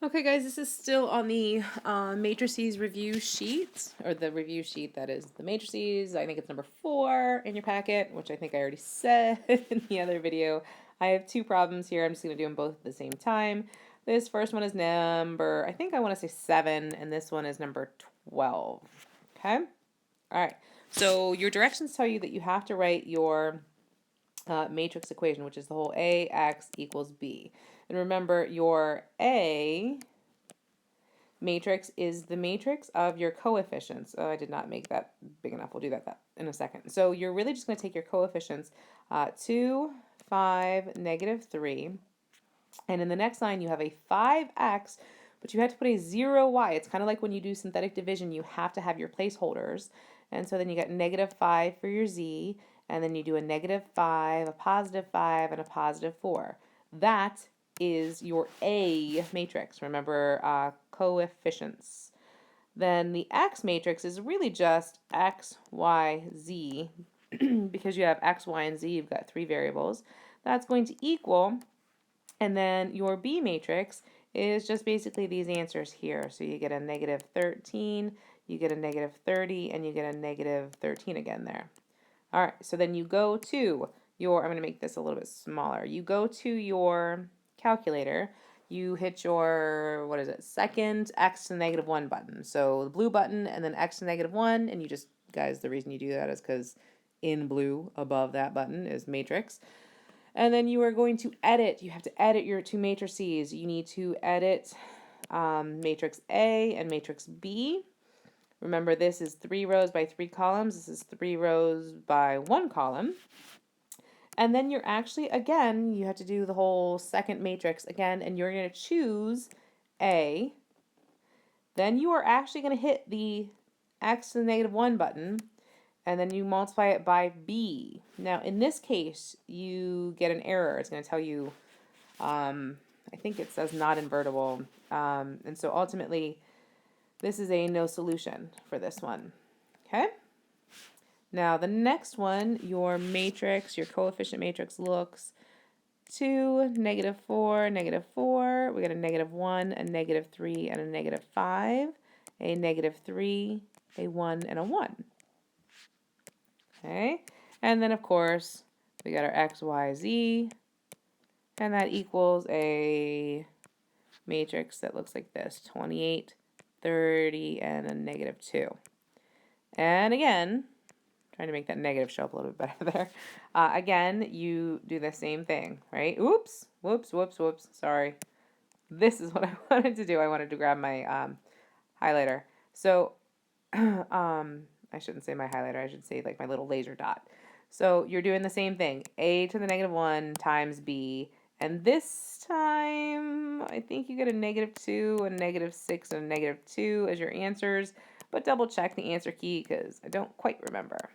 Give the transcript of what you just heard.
Okay, guys, this is still on the matrices review sheet, or the review sheet that is the matrices. I think it's number 4 in your packet, which I think I already said in the other video. I have 2 problems here. I'm just going to do them both at the same time. This first one is number, I think I want to say 7, and this one is number 12. Okay? All right. So your directions tell you that you have to write your matrix equation, which is the whole AX equals B. And remember, your A matrix is the matrix of your coefficients. Oh, I did not make that big enough. We'll do that in a second. So you're really just going to take your coefficients, 2, 5, negative 3. And in the next line, you have a 5x, but you have to put a 0y. It's kind of like when you do synthetic division, you have to have your placeholders. And so then you get negative 5 for your z, and then you do a negative 5, a positive 5, and a positive 4. That is your A matrix. Remember, coefficients. Then the X matrix is really just X, Y, Z. Because you have X, Y, and Z, you've got 3 variables. That's going to equal, and then your B matrix is just basically these answers here. So you get a negative 13, you get a negative 30, and you get a negative 13 again there. All right, so then you go to your, I'm going to make this a little bit smaller. You go to your calculator, you hit your, what is it, second x to the negative 1 button. So the blue button and then x to the negative 1, and you just, guys, the reason you do that is because in blue above that button is matrix. And then you are going to edit. You have to edit your 2 matrices. You need to edit matrix A and matrix B. Remember, this is 3 rows by 3 columns. This is 3 rows by 1 column. And then you're actually, again, you have to do the whole second matrix again, and you're going to choose A. Then you are actually going to hit the x to the negative 1 button, and then you multiply it by B. Now, in this case, you get an error. It's going to tell you, I think it says not invertible. And so ultimately, this is a no solution for this one. Okay? Now, the next one, your matrix, your coefficient matrix looks 2, negative 4, negative 4. We got a negative 1, a negative 3, and a negative 5, a negative 3, a 1, and a 1. Okay, and then of course we got our x, y, z, and that equals a matrix that looks like this: 28, 30, and a negative 2. And again, trying to make that negative show up a little bit better there. Again, you do the same thing, right? Oops, whoops, whoops, whoops, sorry. This is what I wanted to do. I wanted to grab my highlighter. So, I shouldn't say my highlighter, I should say like my little laser dot. So you're doing the same thing, a to the negative 1 times b, and this time I think you get a negative 2, a negative 6, and a negative 2 as your answers, but double check the answer key because I don't quite remember.